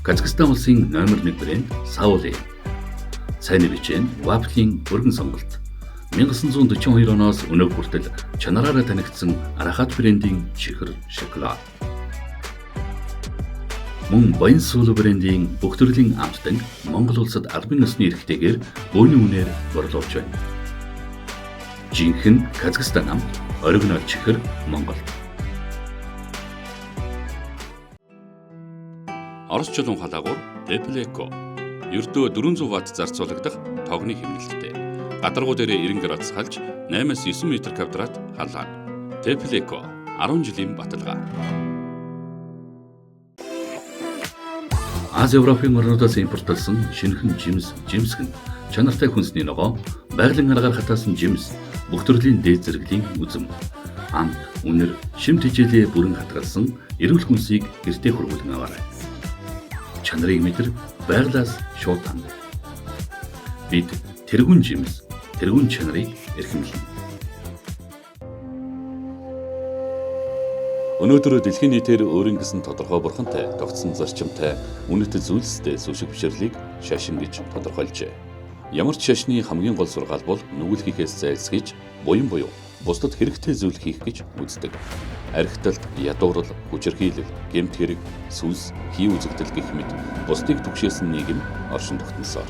Казахстан улсын номер 1 брэнд Sauli. Сайн бичэн Waffle-ийн өргөн сонголт. 1942 оноос өнөө хүртэл чанараараа танигдсан Арахат брендийн чихэр шоколад. Мөн Баян сүүл брендийн бүх төрлийн амттан Монгол улсад албан ёсны эрхтэйгээр бөөний үнээр борлуулж байна. Жинхэнэ Казахстан амт, оригинал чихэр Монголд. Орос чулуун халаагуур Tepeleko ердөө 400 Вт зарцуулагдах тогны хэмнэлттэй. Гадаргуу дээрээ 90 градус халж 8-9 м квадрат халаан. Tepeleko 10 жилийн баталгаа. Ази Европын орнуудаас импортлсон шинэхэн жимсгэн чанартай хүнсний ногоо, байгалийн аргаар хатаасан жимс, бүх төрлийн дээд зэрэглэлийн үзэм, амт, үнэр, шимт хичээлээ бүрэн хатгалсан эрүүл хүнсийг гэртээ хургуулсан аваарай. Чанарыг мэдэр байгалаас шууд ханд. Бид тэргүүн жимс, тэргүүн чанарыг эрхэмлэнэ. Өнөөдөр дэлхийн нийтээр өөрийн гэсэн тодорхой бурхантай, тогтсон зарчимтай, үнэт зүйлстэй сүшиг бишрлийг шашин гэж тодорхойлжээ. Ямар ч шашны хамгийн гол сургаал бол нүгэлхийхээс зайлсхийж, буян буюу бусдад хэрэгтэй зүйл хийх гэж үздэг. Архиталт, ядуурл, хүчирхийлэл, гэмт хэрэг, сүнс, хий үзэгдэл гэх мэт бусдыг түгшээсэн нийгэм оршин тогтносоор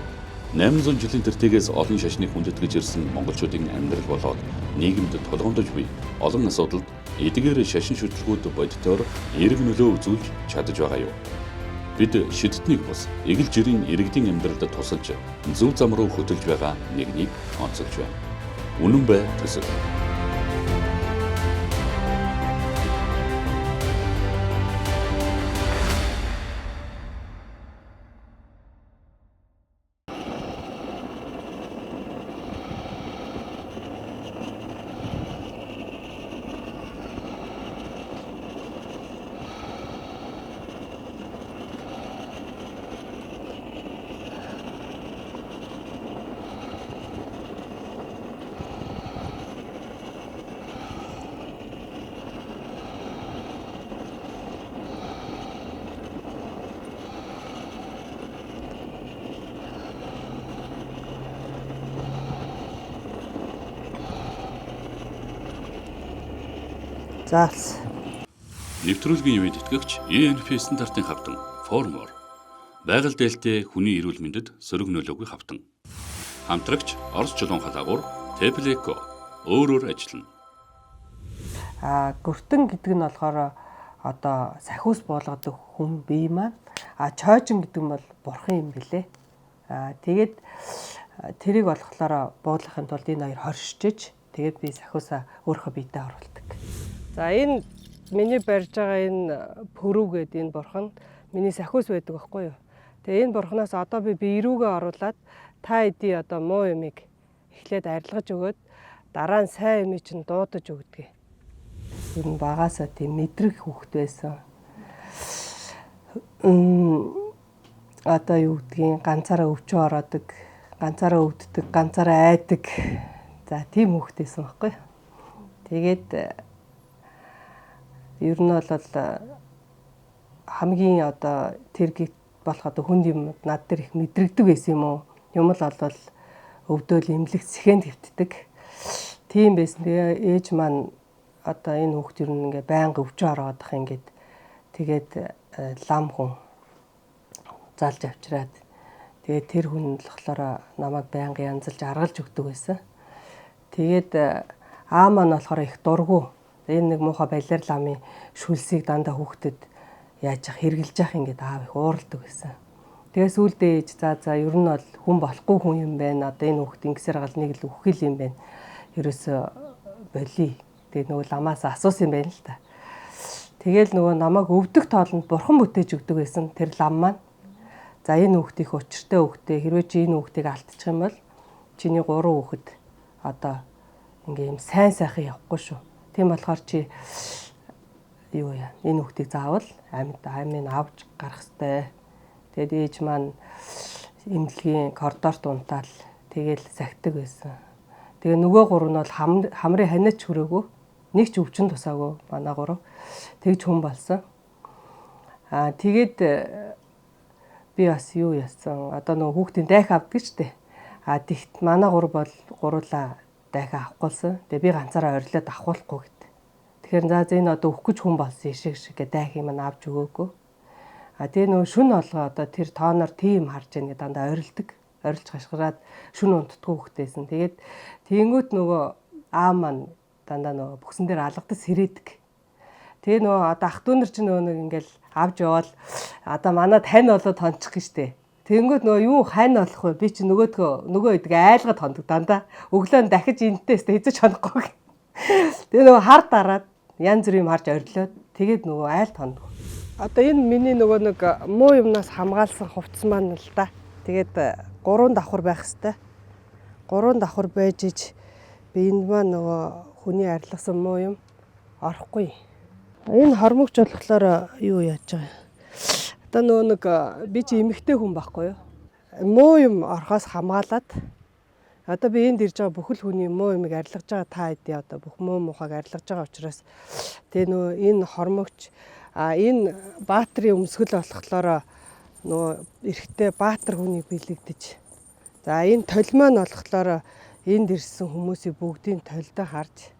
800 жилийн тэртегээс олон шашныг хүндэтгэж ирсэн монголчуудын амьдрал болоод нийгэмд тулгамдж буй олон асуудалд эдгээр шашин шүтлгүүд бодитоор эерэг нөлөө үзүүлж чадж байгаа юу? Бид шидтнийг бус эгэл жирийн иргэдийн амьдралд тусалж зөв зам руу хөтөлж байгаа нэгнийг онцолж байна. Үнэн бай төсөв. Заалс. Нэвтрүүлгийн үеид итгэгч ENP стандартын хавтан Formor. Байгаль дээлтэй хүний эрүүл мэндэд сөрөг нөлөөгүй хавтан. Хамтрагч Орос чулуун халаагуур Tepeleko өөрөөр ажиллана. Гүртэн гэдэг нь болохоор одоо сахиус буулгадаг хүн бие маань. Чойжин гэдэг нь бол бурхан юм бэлээ. Тэгээд тэрийг болохоор буулгахын тулд энэ хоёр хоршиж, тэгээд би сахиусаа өөрийнхөө биедээ оруулдаг. За энэ миний барьж байгаа энэ пөрүү гэдэг энэ бурхан миний сахиус байдаг байхгүй юу? Тэгээ энэ бурханаас одоо би рүүгээ оруулаад та эдий одоо муу юмыг эхлээд арилгаж өгөөд дараа нь сайн юмыг чинь дуудаж өгдөг. Ер нь багаасаа тийм мэдрэг хүүхэд байсан. Одоо юу гэдгийг ганцаараа өвчөө ороодаг, ганцаараа өвддөг, ганцаараа айдаг. За тийм хүүхэд байсан байхгүй юу? Тэгээд ер нь бол хамгийн одоо тэр гит болох одоо хүнд юм над дээр их мэдрэгдэг байсан юм уу? Юм л бол өвдөөл эмнэлэг сэхэнд хэвтдэг. Тийм байсан. Тэгээ ээж маань одоо энэ хүүхд ер нь ингээ байнга өвчөө ороодах ингээд тэгээд лам хүн залж авчираад тэгээд тэр хүн болохоор намайг байнга янзалж аргалж өгдөг байсан. Тэгээд аа маань болохоор их дургу. Энэ нэг муухай балер ламын шүлсийг дандаа хүүхдэд яаж хэрглэж явах ингээд аав их уурладаг байсан. Тэгээс үлдээ ээж за ер нь бол хүн болохгүй хүн юм байна. Одоо энэ хүүхд ингэсээр гал нэг л үхэл юм байна. Ерөөсөө болий. Тэгээ нөгөө ламаас асуусан юм байна л та. Тэгээл нөгөө намайг өвдөх тоолонд бурхан бүтээж өгдөг байсан тэр лам маань. За энэ хүүхдийн учиртай хүүхдээ хэрвээ чи энэ хүүхдийг алдчих юм бол чиний 3 хүүхэд одоо ингээ юм сайн сайхан явахгүй шүү. Тийм болохоор чи юу яа энэ хүүхдийг заавал амийн авч гарах хэрэгтэй. Тэгээд ээж маань эмнэлгийн коридорт унтаал тэгээл сахидаг байсан. Тэгээ нөгөө 3 нь бол хамрын ханиач хүрээгүй. Нэг ч өвчин тусаагүй манай 3. Тэгж хүн болсон. Тэгээд би бас юу яасан. Одоо нөгөө хүүхдийн дайх авдаг штэ. Тэгт манай гуруулаа дайх авахгүйсэн. Тэгээ би ганцаараа орилоод авахгүй гэд. Тэгэхээр за энэ одоо өгөх гэж хүн болсон ишиг гэ дайх юм авч өгөөгүй. Тэгээ нөгөө шүн олгоо одоо тэр тооноор тийм харж яана дандаа орилдог. Орилж хашгираад шүн унтдаггүй хөхтэйсэн. Тэгээд тэгэнгүүт нөгөө аав маань дандаа нөгөө бүксэн дээр алгадас сэрээдэг. Тэгээ нөгөө одоо ах дүүнэр чинь нөгөө нэг ингээл авч яваал одоо манай тань болоод тончих гэж штэ. Тэгэнгүүт нөгөө юу хань болох вэ? Би чи нөгөө идэг айлгад хондог дандаа. Өглөө дахиж энтэйс хэзээ ч хонохгүй. Тэгээ нөгөө хар дараад янз бүр юм харж орилоод тэгээд нөгөө айлд хондог. Одоо энэ миний нөгөө нэг муу юмнаас хамгаалсан хувцас маань л да. Тэгээд 3 давхар байх хэвээр. 3 давхар байж иж би энд маань нөгөө хүний арилгасан муу юм орохгүй. Энэ хормогч болохоор юу яаж байгаа. Одоо нөгөө нэг би чи эмэгтэй хүн байхгүй юу? Муу юм орохоос хамгаалаад одоо би энд ирж байгаа бүхэл хүний муу юмыг арилгаж байгаа та хэдий одоо бүх муу мухаг арилгаж байгаа учраас тэгээ нөгөө энэ хормогч энэ баатрийн өмсгөл болохоор нөгөө эрэхтэй баатар хүнийг бэлэгдэж. За энэ толь маань болохоор энд ирсэн хүмүүсийн бүгдийн толдоо харж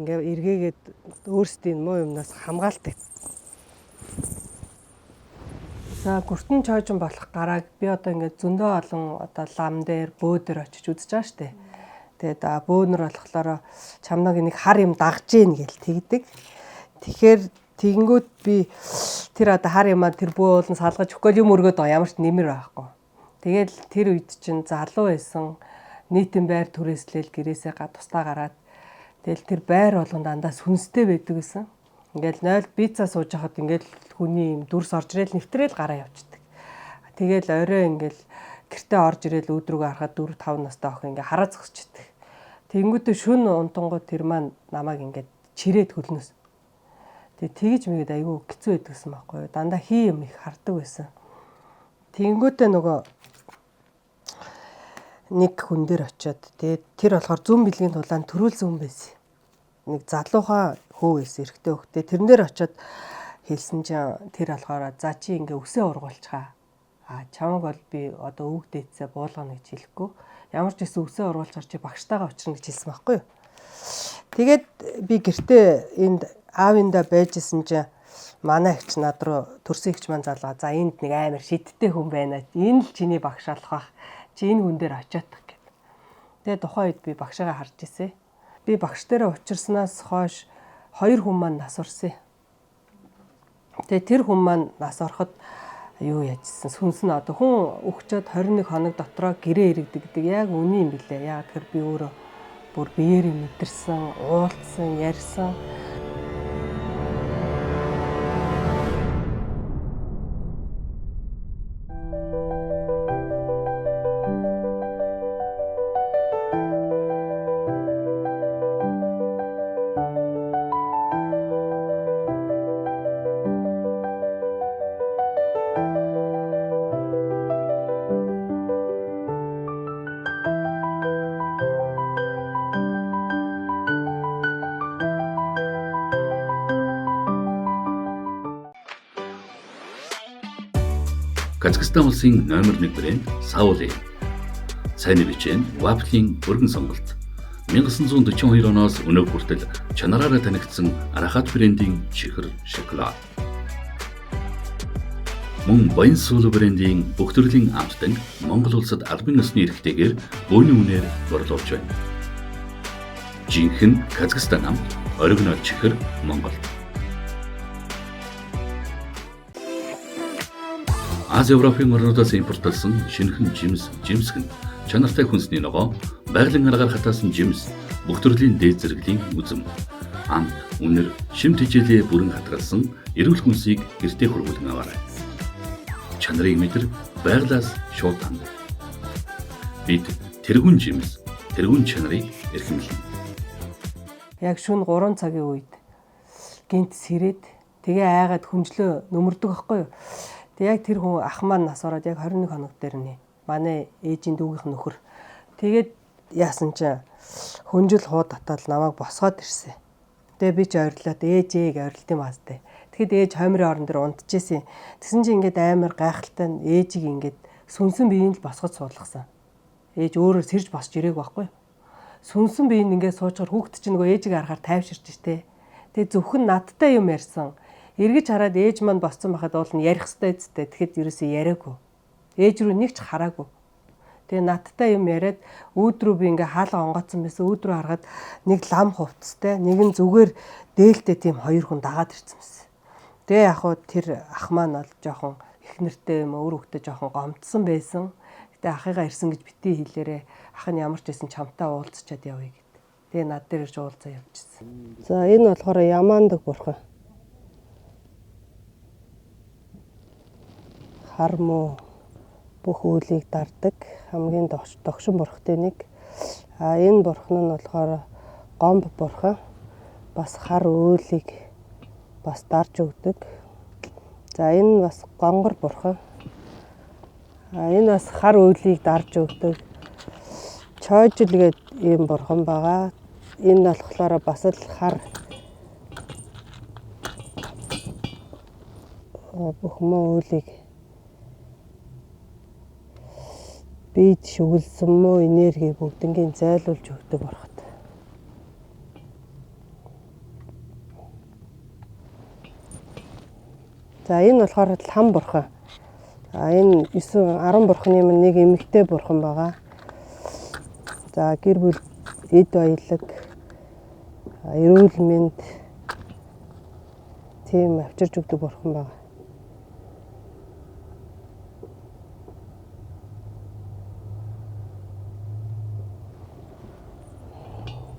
ингээ эргээгээд өөрсдийн муу юмнаас хамгаалдаг. За гүртэн чойжон болох гарааг би одоо ингээд зөндөө олон одоо лам дээр бөө дээр очиж үзэж байгаа штэ. Тэгээд бөөнөр болохоор чамнаг нэг хар юм дагж ийн гэл тэгдэг. Тэгэхээр тэгэнгүүт би тэр одоо хар юмаа тэр бөө болон салгаж өгөхгүй юм өргөд ямар ч нэмэр байхгүй. Тэгэл тэр үед чинь залуу байсан нийтэн байр түрээслэл гэрээсээ тусдаа гараад тэгэл тэр байр болгон дандаа сүнстэй байдаг гэсэн. Ингээл 0 бицаа сууж хахад ингээл хүний юм дүрс орж ирэл нэвтрээл гараа явчихдаг. Тэгэл орой ингээл гэртээ орж ирэл өөдрөөгөө харахад 4 5 настай охин ингээ хараа зогсчихдаг. Тэнгүүтээ шүн унтангууд тэр маань намайг ингээд чирээд хөлнөс. Тэгээ тэгж мэгээд айгүй хэцүү байдаг гэсэн байхгүй юу. Дандаа хий юм их хардаг байсан. Тэнгүүтээ нөгөө нэг хүн дээр очиод тэгээд тэр болохоор зүүн бэлгийн тулаанд төрүүлсэн хүн байсан. Нэг залуухан хөө байсан эрэгтэй хөхтэй. Тэрэн дээр очиод хэлсэн чинь тэр болохоор за чи ингээ өсөө ургуулчихаа. Чамаг бол би одоо өвөг дээдсээ буулгана гэж хэлэхгүй. Ямар ч гэсэн өсөө ургуулчаар чи багштайгаа очирна гэж хэлсэн байхгүй юу. Тэгээд би гэртээ энд аавындаа байжсэн чинь манай ихч над руу төрсөн ихч маань залгаа. За энд нэг амар шидтэй хүн байна. Энэ л чиний багш алах бах. Чи энэ хүн дээр очиотах гэв. Тэгээд тухайн үед би багшаагаа харж ирсэн. Би багш дээрээ учирснаас хойш 2 хүн маань нас орсон. Тэгээ тэр хүн маань нас ороход юу яжсэн сүнс нь одоо хүн өгчөөд 21 хоног дотроо гэрээ иргэдэг гэдэг яг үний юм билээ. Яг тэр би өөрөө бүр биеэрээ мэдэрсэн, уулзсан, ярьсан. Казахстан улсын номер 1 брэнд Саули. Сайн бичэн вафлийн өргөн сонголт. 1942 оноос өнөө хүртэл чанараараа танигдсан Арахат брендийн чихэр шоколад. Мөн Баян сул брендийн бүх төрлийн амттан Монгол улсад албан ёсны эрхтэйгээр бөөний үнээр борлуулж байна. Жинхэнэ Казахстан амт, оригинал чихэр Монгол. Ази Европын орнуудаас импортлсон шинэхэн жимсгэн чанартай хүнсний ногоо, байгалийн аргаар хатаасан жимс, бүх төрлийн дээд зэрэглэлийн үзэм, амт, үнэр, шим тэжээлээ бүрэн хатгалсан эрүүл хүнсийг гэртээ хүргүүлэн аваарай. Чанарыг мэдэр байгалаас шууд ханд. Бид тэргүүн жимс, тэргүүн чанарыг эрхэмлэнэ. Яг шөнө 3 цагийн үед гинт сэрээд тэгээ айгаад хүнжлөө нөмөрдөг байхгүй юу? Яг тэр хүн ах маань нас ороод яг 21 хоног дээр нэ. Манай ээжийн дүүгийнх нөхөр. Тэгээд яасан чинь хүнжил хуу татаад намайг босгоод ирсэн. Тэгээ би ч ойрлоод ээжээ гэж ойрлт юм аастай. Тэгэхэд ээж хоймрын орон дээр унтчихсэн. Тэгсэн чинь ингээд амар гайхалтай ээжийг ингээд сүнсэн биеийн л босгож суулгасан. Ээж өөрөөр сэрж босч ирээг байхгүй. Сүнсэн биеийн ингээд суучгаар хүүхд чинь нөгөө ээжийг харахаар тайвширч штэ. Тэгээ зөвхөн надтай юм ярьсан. Эргэж хараад ээж маань босцсон байхад уул нь ярих хэвээр зүтэй. Тэгэхэд ерөөсөө яриаггүй. Ээж рүү нэг ч хараагүй. Тэгээ надтай юм яриад өөдрөө би ингээ хаалга онгоцсон байсан. Өөдрөө харахад нэг лам хувцастай, нэг нь зүгээр дээлтэй тийм хоёр хүн дагаад ирсэн байсан. Тэгээ яг хуу тэр ах маань бол жоохон их нэртэй юм өөр хөвгтө жоохон гомдсон байсан. Гэтэ ахыгаа ирсэн гэж битгий хэлээрээ ах нь ямар ч байсан чамтай уулзчаад явъя гэд. Тэгээ над дээр ирж уулзаа явчихсан. За энэ болохоор Ямаандаг бурхан. Хар муу бүх үйлийг дардаг хамгийн догшин бурхтай нэг. Энэ бурхан нь болохоор Гомб бурхан. Бас хар үйлийг бас дарж өгдөг. За энэ бас Гонгор бурхан. Энэ бас хар үйлийг дарж өгдөг. Чойжл гээд ийм бурхан байгаа. Энэ болохоор бас л хар бүх муу үйлийг бид шүглсэн муу энерги бүгднгийн зайлуулж өгдөг бурхад. За энэ болохоор лам бурхан. Энэ 10 бурханы минь нэг эмэгтэй бурхан байгаа. За гэр бүл эд баялаг, эрүүл мэнд тийм авчирч өгдөг бурхан байгаа.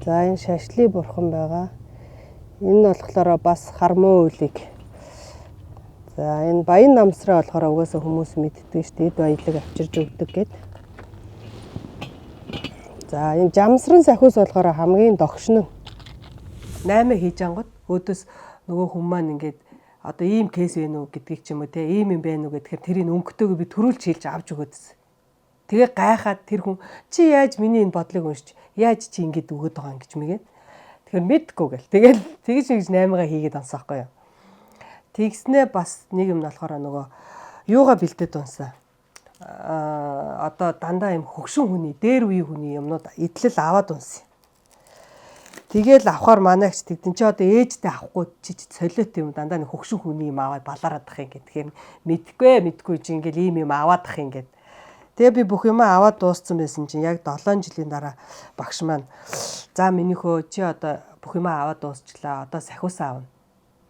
За энэ шашли бурхан байгаа. Энэ болохоор бас хармуу үлийг. За энэ баян намсраа болохоор угаасаа хүмүүс мэддэг шүү дээ. Эд баялаг авчирж өгдөг гэд. За энэ жамсран сахиус болохоор хамгийн догшин. 8 хийж ангууд өөдөөс нөгөө хүн маань ингээд одоо ийм кейс вэ нү гэдгийг ч юм уу те ийм юм байна уу гэхээр тэрийг өнгөтэйгөө би төрүүлж хэлж авч өгөөдсөн. Тэгээ гайхаад тэр хүн чи яаж миний энэ бодлыг уншиж яаж чи ингэж өгöd байгаа юм гэж мэгээд. Тэгэхээр мэдгүй гэл. Тэгэл тэгж 8-гаа хийгээд онсоохгүй юу. Тэгснээ бас нэг юм нь болохоор нөгөө юугаа бэлдээд унсаа. Одоо дандаа юм хөгшин хүний, дээр үеийн хүний юмнууд идэлэл аваад унсан. Тэгэл авахаар манайч тэгдэн чи одоо ээжтэй авахгүй чи солиот юм дандаа нэг хөгшин хүний юм аваад балаараад ах юм гэхээр мэдгүй чи ингээл ийм юм аваад ах юм гэд. Тэгээ би бүх юмаа аваад дууссан байсан чинь яг 7 жилийн дараа багш маань за минийхөө чи одоо бүх юмаа аваад дуусчлаа. Одоо сахиусаа аавна.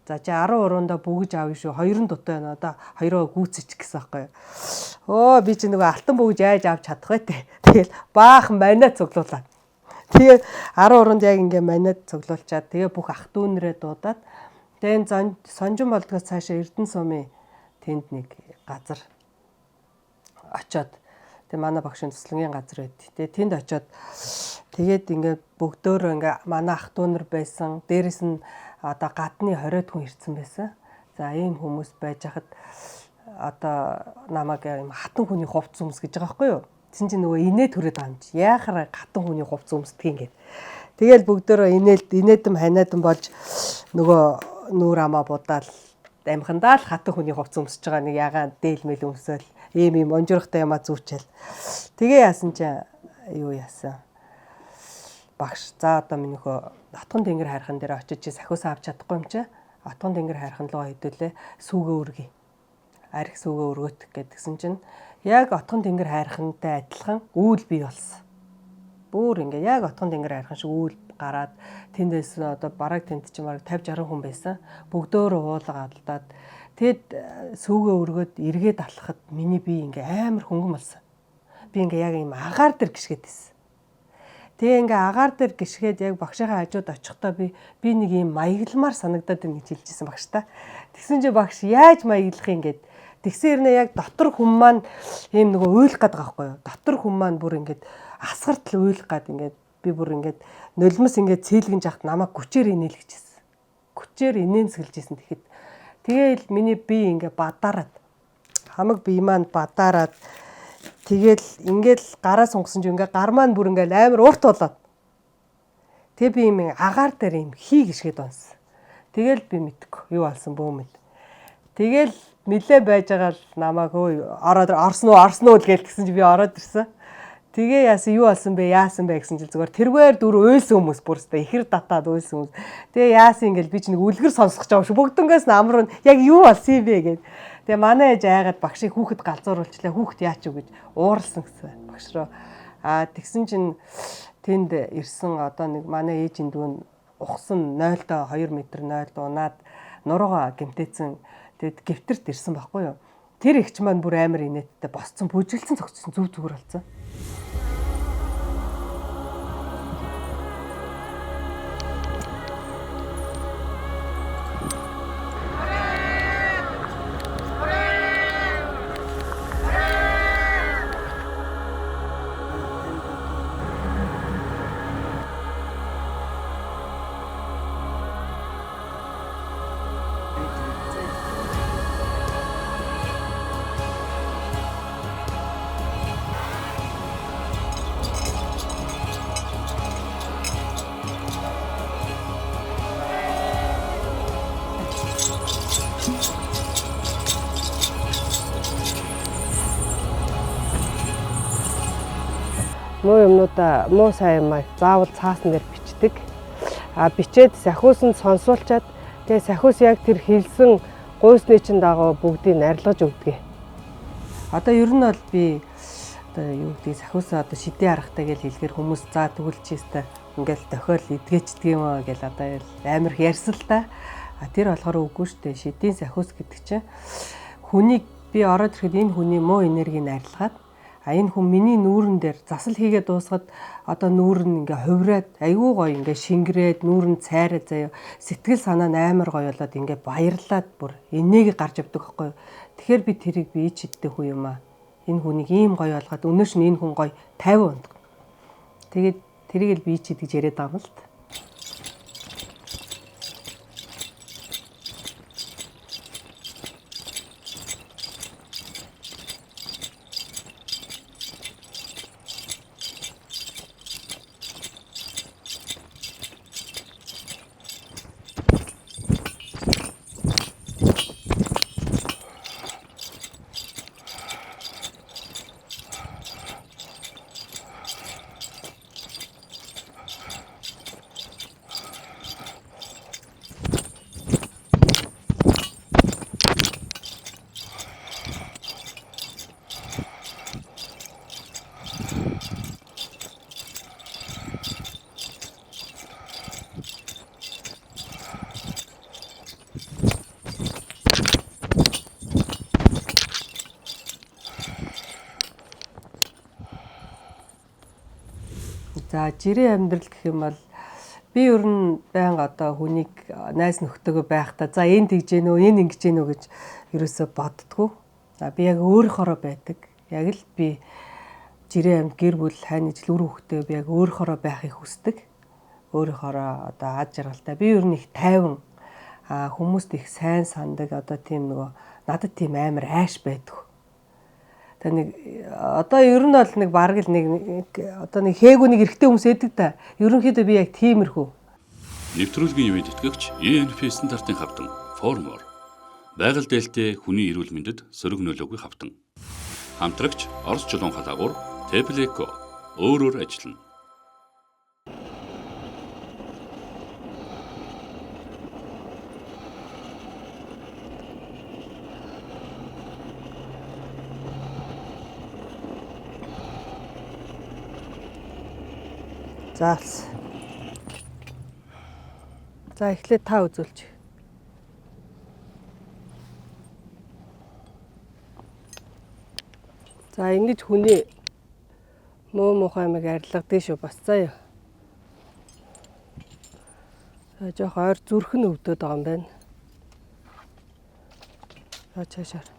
За чи 10 уруундаа бүгж аавна шүү. 2 дутай байна. Одоо 2-оо гүйцэж гэсэн байхгүй юу. Би чи нөгөө алтан бүгж яаж авч чадах вэ те. Тэгэл баахан манад цуглуулаад. Тэгээ 10 уруунд яг ингээ манад цуглуулчаад тэгээ бүх ах дүүнрээ дуудаад тэгээ сонжин болдгоос цаашаа Эрдэнэ сумын тэнд нэг газар очоод тэгээ манай багшийн туслангийн газар байд. Тэгээ тэнд очоод тэгээд ингээ бүгдөө ингээ манай ах дүү нар байсан. Дээрэс нь одоо гадны 20-од хүн ирсэн байсан. За ийм хүмүүс байж хахад одоо намайг юм хатан хүний хувцс өмс гэж байгаа байхгүй юу? Тэсэн чинь нөгөө инээ төрөд байгаа юм чи. Яахаар хатан хүний хувцс өмсдөг юм гээд. Тэгэл бүгдөө инээдэм ханиадан болж нөгөө нүүр амаа будаал амхандаа л хатан хүний хувцс өмсөж байгаа нэг ягаан дээлмэл өмсөөл ийм онжирхтай юмаа зүүчээл. Тэгээ яасан чи юу яасан? Багш за одоо минийхөө Отгон тэнгэр хайрхан дээр очиж чи сахиусаа авч чадахгүй юм чи. Отгон тэнгэр хайрхан руу хэдүүлээ сүүгээ өргөе. Арх сүүгээ өргөөт гэдгсэн чинь яг Отгон тэнгэр хайрхантай адилхан үүл бий болсон. Бүр ингээ яг Отгон тэнгэр хайрхан шиг үүл гараад тэндээс одоо бараг тэнд чинь бараг 50-60 хүн байсан. Бүгдөө уулга алдаад тэгэд сүүгээ өргөөд эргээд алхахад миний бие ингээ амар хөнгөн болсон. Би ингээ яг юм агаар дээр гიშгээд байсан. Тэгээ ингээ агаар дээр гიშгээд яг багшийнхаа хажууд очихдоо би нэг юм маягламар санагдаад байна гэж хэлжсэн багш та. Тэгсэн чи багш яаж маяглах юм гээд тэгсэрнэ яг дотор хүн маань ийм нөгөө уйлах гээд байгаа байхгүй юу. Дотор хүн маань бүр ингээд асгартал уйлах гээд ингээд би бүр ингээд нулимс ингээд цээлгэн жахт намайг гүчээр инээлгэжсэн. Гүчээр инээмсгэлжсэн тэгэхэд тэгээл миний бие ингээд бадараад хамаг бие маань бадараад тэгэл ингээл гараа сунгасан чинь ингээ гар маань бүр ингээл амар урт болоод. Тэгээ би юм агаар дээр юм хий гიშгээд онсон. Тэгэл би мэдгүй юу болсон бөөмөл. Тэгэл нилээ байж байгаа л намайг орсон уу л гэлтгсэн чи би ороод ирсэн. Тэгээ яасан юу болсон бэ яасан бэ гэсэн чил зүгээр тэргээр дүр уйлсан хүмүүс бүрстэй ихэр татаад уйлсан хүмүүс. Тэгээ яасан ингээл би ч нэг үлгэр сонсох гэж байгаа шүү. Бүгднгээс нь амар нь яг юу болсон юм бэ гэд. Тэгээ манай ээж айгаад багшийг хүүхэд галзууруулчлаа. Хүүхэд яач юу гэж ууралсан гэсэн багш руу. Тэгсэн чинь тэнд ирсэн одоо нэг манай ээжийн дүүн ухсан 0-2 м 0 унаад нуруугаа гэмтээсэн. Тэгэд гэвтэрт ирсэн байхгүй юу. Тэр ихч маань бүр амар инээдтэй босцсон бүжиглсэн цогцсон зүв зүгээр болсон. Муу юмнуудаа муу сайн юмаа заавал цаасан дээр бичдэг. Бичээд сахиусанд сонсуулчаад тэгээ сахиус яг тэр хэлсэн гуйсны чин дагуу бүгдийг арилгаж өгдөг. Одоо ер нь бол би одоо юу гэдэг сахиусаа одоо шидээ аргатай гэж хэлэхээр хүмүүс за тэгвэл чи өстой ингээл тохиол эдгэждэг юм аа гэл одоо амар ярьсан л та. Тэр болохоор үгүй шүү дээ. Шидийн сахиус гэдэг чинь хүнийг би ороод ирэхэд энэ хүний муу энергийг арилгаад энэ хүн миний нүүрэн дээр засал хийгээд дуусгаад одоо нүүр нь ингээ хувраад айгүй гоё ингээ шингэрээд нүүр нь цайраад заяа сэтгэл санаа нь амар гоё болоод ингээ баярлаад бүр энэгийг гарч авдаг байхгүй юу. Тэгэхээр би тэрийг би ичдтэй хүү юм аа. Энэ хүнийг ийм гоё болгоод өнөөш нь энэ хүн гоё 50 ундаг. Тэгээд тэрийг л би ичд гэж яриад байгаа юм л та. За жирийн амьдрал гэх юм бол би ер нь байнга одоо хүнийг найз нөхдөөгөө байхдаа за энэ тэгж гэнэ үү энэ ингэж гэнэ үү гэж ерөөсө боддгоо. За би яг өөрийнхоороо байдаг. Яг л би жирийн амьд гэр бүл хайны жил үр хөвгтэй би яг өөрийнхоороо байхыг хүсдэг. Өөрийнхоороо одоо аз жаргалтай. Би ер нь их тайван хүмүүст их сайн сандаг одоо тийм нөгөө надад тийм амар айш байдаг. Одоо ер нь бол нэг бараг л нэг одоо нэг хээгүү нэг эрэгтэй хүмүүс эдэг та. Ерөнхийдөө би яг тиймэрхүү. Нэвтрүүлгийн үеийн тэтгэгч ENP стандартын хавтан Formor. Байгаль дээлтэй хүний эрүүл мэндэд сөрөг нөлөөгүй хавтан. Хамтрагч Орос чулуун халаагуур Tepleco өөрөөр ажиллана. За эхлээд та үзүүлж. За ингэж хүний муу мухай мэг арилгадаг шүү бас заяа. За жоох ойр зүрх нь өвдөд байгаа юм байна. За чаашаар.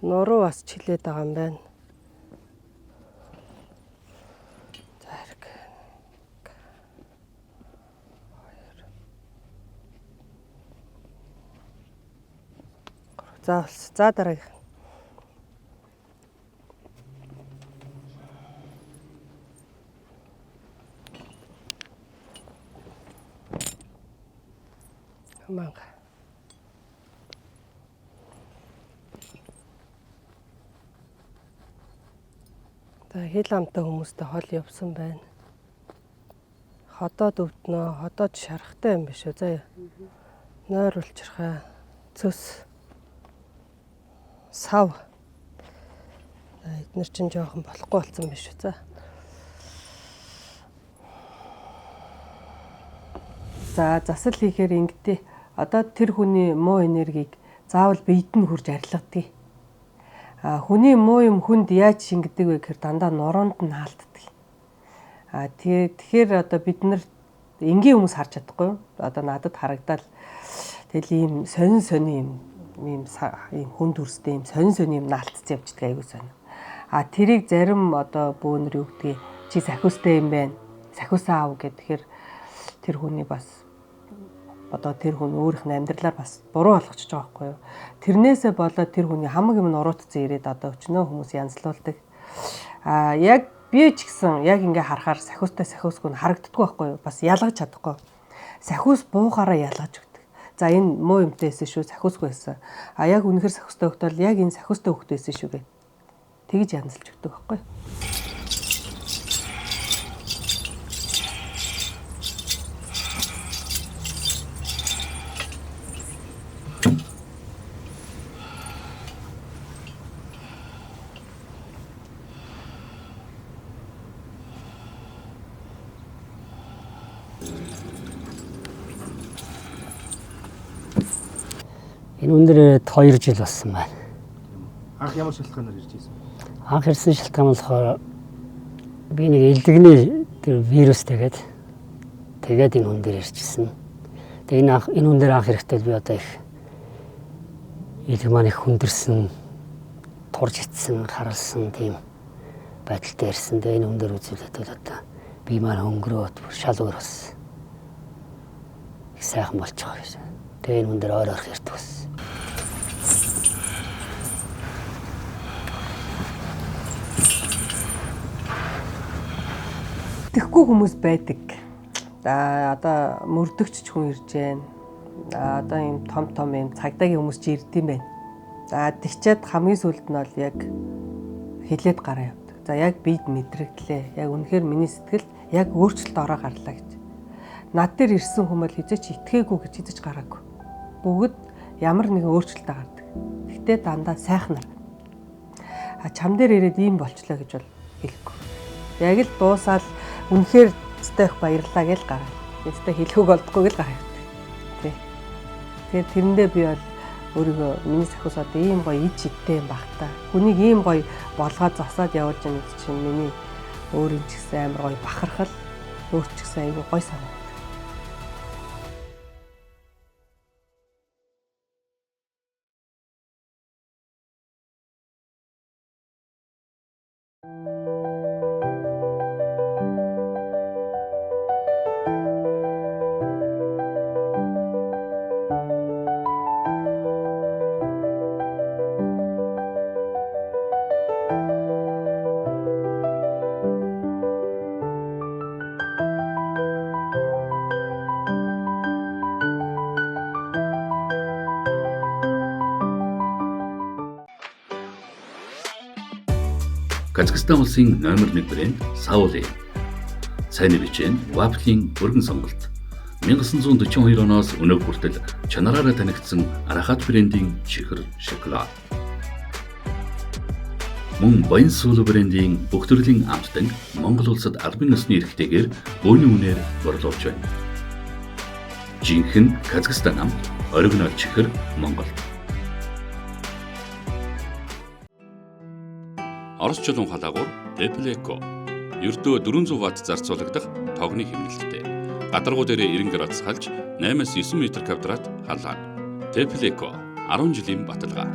Нуруу бас чилээд байгаа юм байна. За дараагийн. Манга. За хил амтай хүмүүстэй хол явсан байна. Ходоод өвднөө, ходоод шарахтай юм биш үү заяа. Нойр улчирхай, цөс, сав. Эднэр чинь жоохон болохгүй болсон биш үү. За засал хийхээр ингэдэй. Одоо тэр хүний муу энергийг заавал биед нь хурж арилгадаг. Хүний муу юм хүнд яаж шингэдэг вэ гэхээр дандаа нуруунд нь хаалтдаг. Тэгэхээр одоо бид нар энгийн хүмүүс харж чадахгүй юу? Одоо надад харагдаад тэгэл ийм сонин ийм хүн төрстэй ийм сонин ийм наалтцсан явждаг айгуу сонин. Тэрийг зарим одоо бөөнөр юу гэдгийг чи сахиустай юм байна. Сахиусаа аав гэхээр тэр хүний бас одоо тэр хүн өөрийнх нь амьдралаар бас буруу болгочихж байгаа байхгүй юу. Тэрнээсээ болоод тэр хүний хамаг юм нуруутцсан ирээд одоо өчнөө хүмүүс янзлуулдаг. Яг би ч гэсэн яг ингээ харахаар сахиусгүй нь харагддаггүй байхгүй юу. Бас ялгаж чадахгүй. Сахиус буухаараа ялгаж өгдөг. За энэ муу юмтай байсан шүү, сахиусгүй байсан. Яг үнэхээр сахиустай хөхт бол яг энэ сахиустай хөхт байсан шүү гэ. Тэгж янзлж өгдөг байхгүй юу. Энэ өндөр 2 жил болсон байна. Анх ямар шалтгаанаар ирж ирсэн? Анх ирсэн шалтгаан болохоор би нэг элдэгний тэр вирустэйгээд тэгээд энэ хүн дээр ирчихсэн. Тэгээд энэ хүн дээр анх ирэхдээ би одоо их элэг маань их хүндэрсэн, турж ицсэн, харалсан тийм байдалтай ирсэн. Тэгээд энэ хүн дээр үзүүлээд бол одоо би маань хөнгөрөөд шал өөр болсон. Их сайхан болж байгаа гэж. Тэгээд энэ хүн дээр ойр ирдэг байсан. Тэхгүй хүмүүс байдаг. Одоо мөрдөгч хүн ирж байна. Одоо ийм том ийм цагдаагийн хүмүүс ч ирдэм байна. Тэгчээд хамгийн сүүлд нь бол яг хилээд гараа явдаг. За яг бид мэдрэгдлээ. Яг үнэхээр миний сэтгэл яг өөрчлөлт ороо гарлаа гэж. Над дээр ирсэн хүмүүс хизээч итгээгүй гэж хизэж гараагүй. Бүгд ямар нэгэн өөрчлөлт гардаг. Гэхдээ дандаа сайхнаар. Чам дээр ирээд ийм болчлоо гэж бол хэлэхгүй. Яг л дуусаал үнэхээр зөтөх баярлаа гэж гараа. Ястай хэлэхүүг олдохгүй гэж гараа явдаг. Тий. Тэгэхээр тэрэндээ би бол өөрийгөө миний сахиус одоо ийм гоё ич идтэй юм баг та. Хүнийг ийм гоё болгоод засаад явуулж байгаа нь чинь миний өөрийн ч гэсэн амар гоё бахархал, өөр ч гэсэн айгүй гоё санагдав. Казахстан улсын номер 1 брэнд Саули. Сайн бичэн Waffle-ийн өргөн сонголт. 1942 оноос өнөө хүртэл чанараараа танигдсан Арахат брендийн чихэр шоколад. Мөн Баян сүүл брендийн бүх төрлийн амттан Монгол улсад албан ёсны эрхтэйгээр бөөний үнээр борлуулж байна. Жинхэнэ Казахстан амт, оригинал чихэр Монголд. Орос чулуун халаагуур Tepleko. Ердөө 400 Вт зарцуулагдах тогны хэмнэлттэй. Гадаргуу дээрээ 90 градус халж 8-9 м квадрат халаан. Tepleko 10 жилийн баталгаа.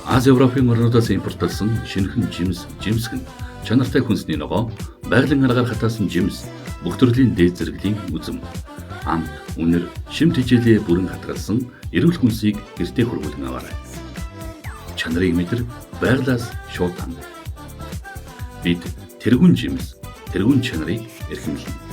Ази Европын орнуудаас импортлсон шинэхэн жимсгэн чанартай хүнсний ногоо, байгалийн аргаар хатаасан жимс, бүх төрлийн дээд зэрэглэлийн үзэм, амт, үнэр, шимт хичээлээ бүрэн хатгалсан эрүүл хүнсийг гэртээ хургуулсан аваарай. Чанарыг мэдэр байглаас шууд ханд. Бид тэргүүн жимс, тэргүүн чанарыг эрхэмлэнэ.